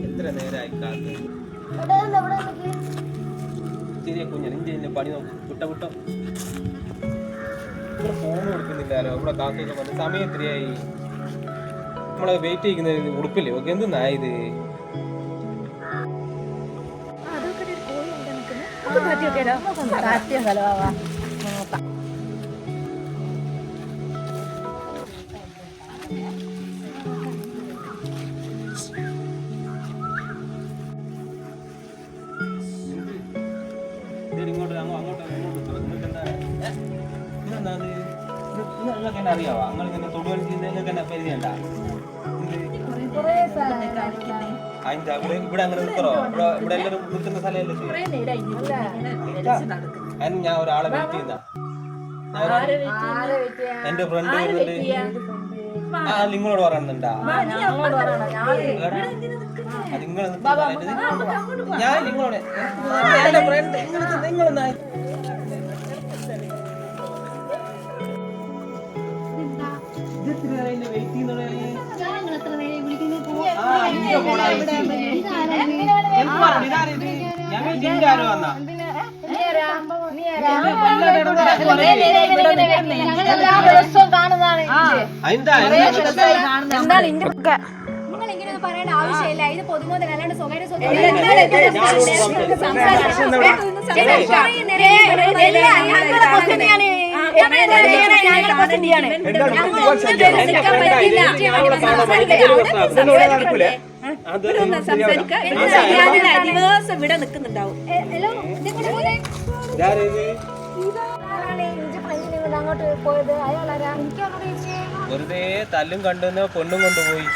എത്ര നേരമായി കാത്ത് ചെറിയ കുഞ്ഞിന്റെ പണി നോക്കി വിട്ടോ ഇവിടെ ഫോൺ കൊടുക്കുന്നില്ലല്ലോ. ഇവിടെ കാത്തൊക്കെ വന്ന് സമയം എത്രയായി? നമ്മളെ വെയിറ്റ് ചെയ്യുന്ന ഉടുപ്പില്ലേ? ഓക്കെ, എന്തെന്നായത്? അറിയാവോ അങ്ങനെ തൊടുവൽ നിങ്ങൾക്ക് തന്നെ പരിചയണ്ട? ഇവിടെ അങ്ങനെ നിൽക്കറോ? ഇവിടെ എല്ലാവരും നിൽക്കുന്ന സ്ഥലമല്ലേ? ഞാൻ ഒരാളെ വെയിറ്റ് ചെയ്യുന്ന എന്റെ ഫ്രണ്ട് വരുന്നുണ്ട്. നിങ്ങളോട് പറയുന്നുണ്ടാ? നിങ്ങൾ ഞാൻ നിങ്ങളോട് എന്റെ ഫ്രണ്ട് നിങ്ങളൊന്നായി നിങ്ങളിങ്ങനെ പറയേണ്ട ആവശ്യമില്ല. ഇത് പൊതുമോദം അല്ലാണ്ട് സ്വകാര്യ ദിവസം ഇവിടെ നിൽക്കുന്നുണ്ടാവും. വെറുതെ തല്ലും കണ്ടുവന്ന പൊണ്ണും കൊണ്ടുപോയി.